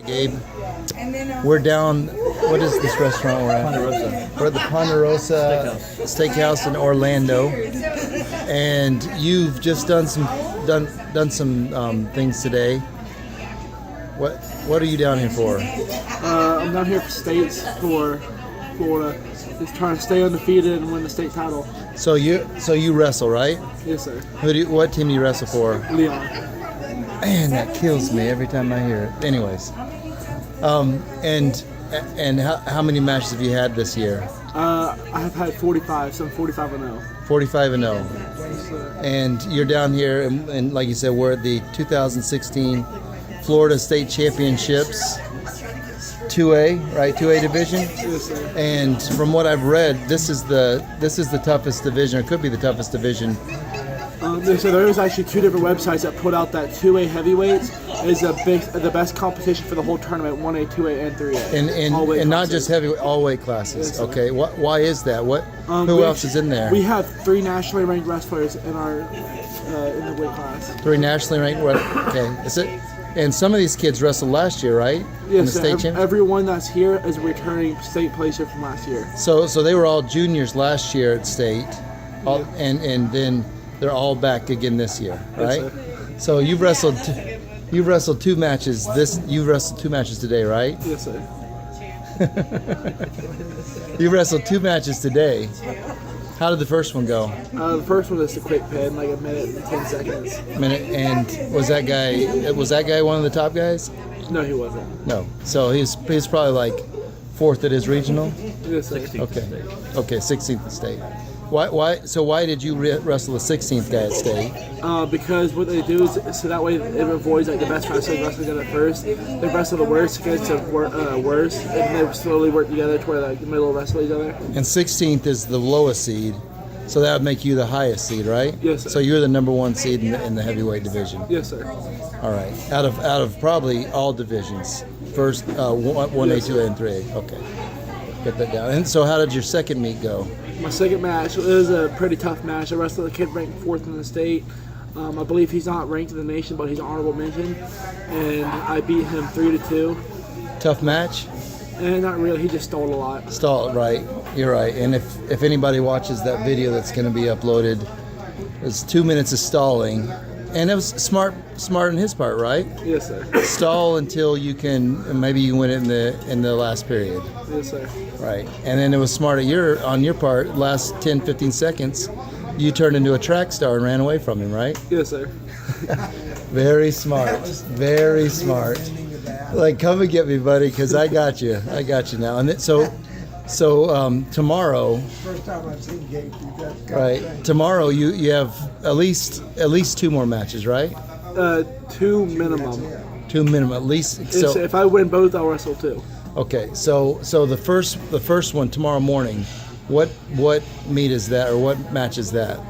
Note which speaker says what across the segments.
Speaker 1: Gabe, we're down. What is this restaurant we're at?
Speaker 2: Ponderosa.
Speaker 1: We're at the Ponderosa Steakhouse in Orlando, and you've just done some things today. What are you down here for?
Speaker 2: I'm down here for states for Florida. Just trying to stay undefeated and win the state title.
Speaker 1: So you wrestle, right?
Speaker 2: Yes, sir.
Speaker 1: What team do you wrestle for?
Speaker 2: Leon.
Speaker 1: Man, that kills me every time I hear it. Anyways, and how many matches have you had this year?
Speaker 2: I have had 45, so I'm 45-0.
Speaker 1: 45-0.
Speaker 2: Yes, sir.
Speaker 1: And you're down here, and like you said, we're at the 2016 Florida State Championships, 2A, right? 2A division.
Speaker 2: Yes, sir.
Speaker 1: And from what I've read, this is the toughest division, or could be the toughest division.
Speaker 2: So there was actually two different websites that put out that 2A heavyweights is the best competition for the whole tournament, 1A, 2A, and 3A.
Speaker 1: And not just heavyweight, all weight classes.
Speaker 2: Yes,
Speaker 1: okay, why is that? Who else is in there?
Speaker 2: We have 3 nationally ranked wrestlers in our in the weight class.
Speaker 1: 3 nationally ranked. Okay, is it? And some of these kids wrestled last year, right?
Speaker 2: Yes,
Speaker 1: in the state championship?
Speaker 2: Everyone that's here is a returning state placer from last year.
Speaker 1: So they were all juniors last year at state, and then they're all back again this year, right?
Speaker 2: Yes,
Speaker 1: so you've wrestled 2 matches. You've wrestled 2 matches today, right?
Speaker 2: Yes, sir.
Speaker 1: You wrestled 2 matches today. How did the first one go?
Speaker 2: The first one was a quick pin, like a minute and 10 seconds.
Speaker 1: And was that guy one of the top guys?
Speaker 2: No, he wasn't.
Speaker 1: No. So he's probably like 4th at his regional.
Speaker 2: Yes, sir.
Speaker 1: Okay, 16th at state. Why did you wrestle the 16th guy at state?
Speaker 2: Because what they do is so that way it avoids like the best wrestlers wrestling together first. They wrestle the worst against the worst, and they slowly work together to where like the middle wrestle each other.
Speaker 1: And 16th is the lowest seed, so that would make you the highest seed, right?
Speaker 2: Yes, sir.
Speaker 1: So you're the number 1 seed in the heavyweight division.
Speaker 2: Yes, sir.
Speaker 1: All right. Out of probably all divisions, first 1A,
Speaker 2: Yes,
Speaker 1: 2A, and 3A. Okay. Get that down. And so how did your second meet go?
Speaker 2: My second match, it was a pretty tough match. I wrestled a kid ranked 4th in the state. I believe he's not ranked in the nation, but he's an honorable mention. And I beat him 3-2.
Speaker 1: Tough match?
Speaker 2: And not really, he just stalled a lot.
Speaker 1: Stalled, right. You're right. And if anybody watches that video that's going to be uploaded, it's 2 minutes of stalling. And it was smart on his part, right?
Speaker 2: Yes, sir.
Speaker 1: Stall until maybe you win it in the last period.
Speaker 2: Yes, sir.
Speaker 1: Right. And then it was smart on your part, last 10, 15 seconds, you turned into a track star and ran away from him, right?
Speaker 2: Yes, sir.
Speaker 1: Very smart. Very smart. Like, come and get me, buddy, because I got you. I got you now. And so tomorrow.
Speaker 3: First time I've seen Gabe do that.
Speaker 1: Right. Tomorrow you have at least 2 more matches, right?
Speaker 2: 2 minimum.
Speaker 1: 2 minimum, at least. So
Speaker 2: If I win both, I'll wrestle 2.
Speaker 1: okay. So the first one tomorrow morning. What meet is that, or what match is that?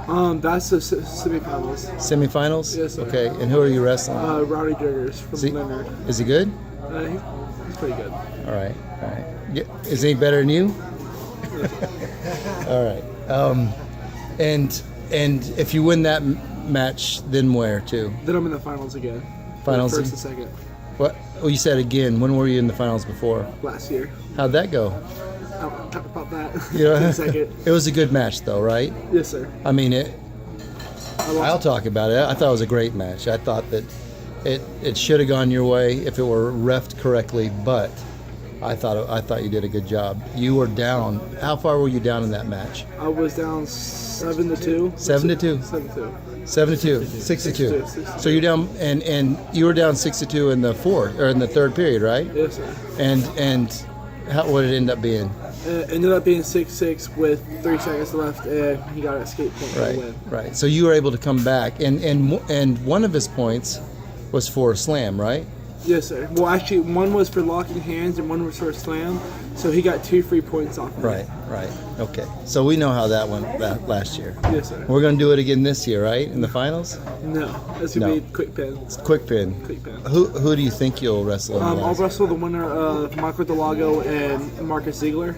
Speaker 2: That's the semifinals.
Speaker 1: Semifinals?
Speaker 2: Yes, sir.
Speaker 1: Okay. And who are you wrestling?
Speaker 2: Rowdy Jiggers from Leonard.
Speaker 1: Is he good?
Speaker 2: He's pretty good.
Speaker 1: All right. Is he better than you? All right. And if you win that match, then where to?
Speaker 2: Then I'm in the finals again.
Speaker 1: Finals.
Speaker 2: First and second.
Speaker 1: What? Oh, you said again. When were you in the finals before?
Speaker 2: Last year.
Speaker 1: How'd that go?
Speaker 2: I'll talk about that
Speaker 1: Yeah.
Speaker 2: in a second.
Speaker 1: It was a good match, though, right?
Speaker 2: Yes, sir.
Speaker 1: I mean,
Speaker 2: I lost.
Speaker 1: I'll talk about it. I thought it was a great match. I thought that it should have gone your way if it were reffed correctly, but I thought you did a good job. You were down. How far were you down in that match?
Speaker 2: I was down 7-2.
Speaker 1: 7-2.
Speaker 2: 7-2.
Speaker 1: 7-2. 6-2. So you're down, and you were down 6-2 in the 3rd period, right?
Speaker 2: Yes, sir.
Speaker 1: And what did it end up being?
Speaker 2: It ended up being 6-6 with 3 seconds left, and he got an escape point for the win.
Speaker 1: Right. So you were able to come back, and one of his points was for a slam, right?
Speaker 2: Yes, sir. Well, actually, one was for locking hands and one was for a slam, so he got 2 free points off of it.
Speaker 1: Right. Okay. So we know how that went last year.
Speaker 2: Yes, sir.
Speaker 1: We're going to do it again this year, right? In the finals?
Speaker 2: No, that's going to be quick pin.
Speaker 1: It's quick pin.
Speaker 2: Quick pin.
Speaker 1: Who do you think you'll wrestle in the
Speaker 2: I'll
Speaker 1: last?
Speaker 2: wrestle the winner of Michael Delago and Marcus Ziegler.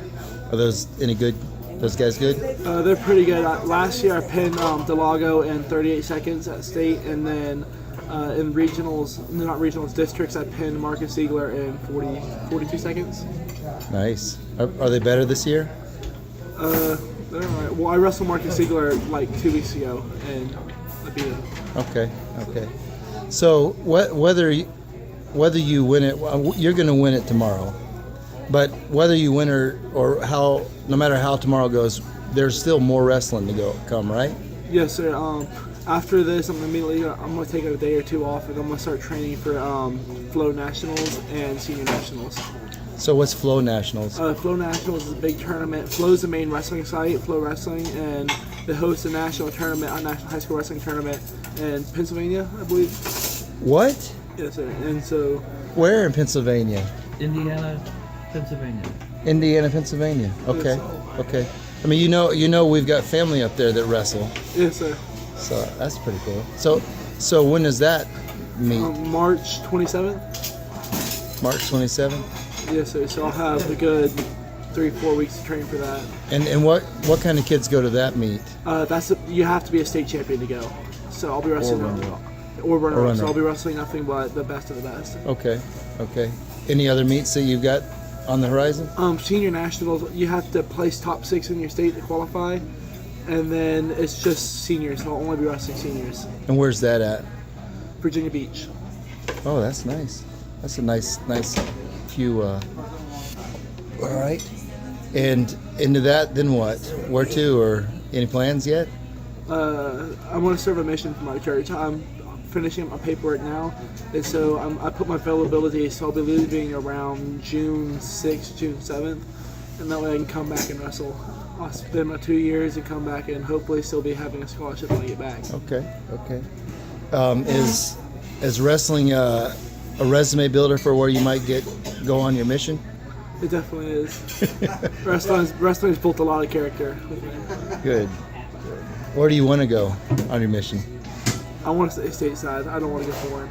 Speaker 1: Are those any good? Those guys good?
Speaker 2: They're pretty good. Last year I pinned Delago in 38 seconds at state, and then In regionals, no, not regionals, districts, I pinned Marcus Ziegler in 42 seconds.
Speaker 1: Nice. Are they better this year?
Speaker 2: They're all right. Well, I wrestled Marcus Ziegler like 2 weeks ago, and I beat him.
Speaker 1: Okay. So whether you win it, you're going to win it tomorrow. But whether you win or how, no matter how tomorrow goes, there's still more wrestling to come, right?
Speaker 2: Yes, sir. After this, I'm gonna take a day or two off, and I'm gonna start training for Flow Nationals and Senior Nationals.
Speaker 1: So what's Flow Nationals?
Speaker 2: Flow Nationals is a big tournament. Flow's the main wrestling site, Flow Wrestling, and they host a national tournament, a national high school wrestling tournament in Pennsylvania, I believe.
Speaker 1: What?
Speaker 2: Yes, sir. And so,
Speaker 1: Where in Pennsylvania?
Speaker 4: Indiana, Pennsylvania.
Speaker 1: Indiana, Pennsylvania. Okay.
Speaker 2: Yes.
Speaker 1: Okay. I mean, you know, we've got family up there that wrestle,
Speaker 2: yes, sir.
Speaker 1: so that's pretty cool. So when does that meet?
Speaker 2: March 27th.
Speaker 1: March 27th.
Speaker 2: Yes, sir. So I'll have a good 3-4 weeks to train for that.
Speaker 1: And what kind of kids go to that meet?
Speaker 2: You have to be a state champion to go. So I'll be wrestling
Speaker 1: Or runner-up.
Speaker 2: So I'll be wrestling nothing but the best of the best.
Speaker 1: Okay. Any other meets that you've got on the horizon?
Speaker 2: Senior nationals, you have to place top 6 in your state to qualify, and then it's just seniors. I'll only be wrestling seniors.
Speaker 1: And where's that at?
Speaker 2: Virginia Beach.
Speaker 1: Oh, that's nice. That's a nice few. All right. And into that, then what? Where to, or any plans yet?
Speaker 2: I want to serve a mission for my church. I'm finishing up my paperwork now, and so I put my availability, so I'll be leaving around June 6th, June 7th, and that way I can come back and wrestle. I'll spend my 2 years and come back and hopefully still be having a scholarship when I get back.
Speaker 1: Okay. Is wrestling a resume builder for where you might go on your mission?
Speaker 2: It definitely is. Wrestling's built a lot of character with me.
Speaker 1: Good. Where do you want to go on your mission?
Speaker 2: I want to stay stateside. I don't want to go foreign.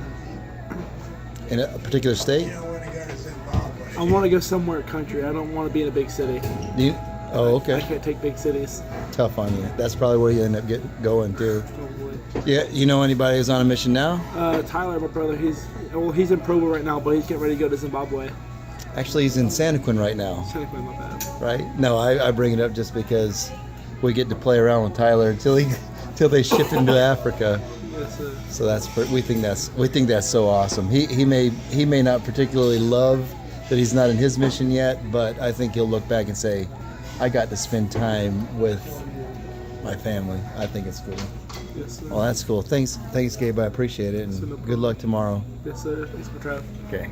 Speaker 1: In a particular state?
Speaker 3: You don't want to go to Zimbabwe.
Speaker 2: I want to go somewhere country. I don't want to be in a big city.
Speaker 1: Oh,
Speaker 2: I
Speaker 1: okay.
Speaker 2: can't take big cities.
Speaker 1: Tough on you. That's probably where you end up going too.
Speaker 2: Probably.
Speaker 1: Yeah, you know anybody who's on a mission now?
Speaker 2: Tyler, my brother, he's in Provo right now, but he's getting ready to go to Zimbabwe.
Speaker 1: Actually, he's in Santaquin right now,
Speaker 2: Technically, my bad.
Speaker 1: right? No, I bring it up just because we get to play around with Tyler until they ship him to Africa.
Speaker 2: Yes, sir.
Speaker 1: So we think that's so awesome. He may not particularly love that he's not in his mission yet, but I think he'll look back and say, I got to spend time with my family. I think it's cool.
Speaker 2: Yes, sir.
Speaker 1: Well, that's cool. Thanks, Gabe. I appreciate it, and good luck tomorrow.
Speaker 2: Yes, sir. Thanks for traveling.
Speaker 1: Okay.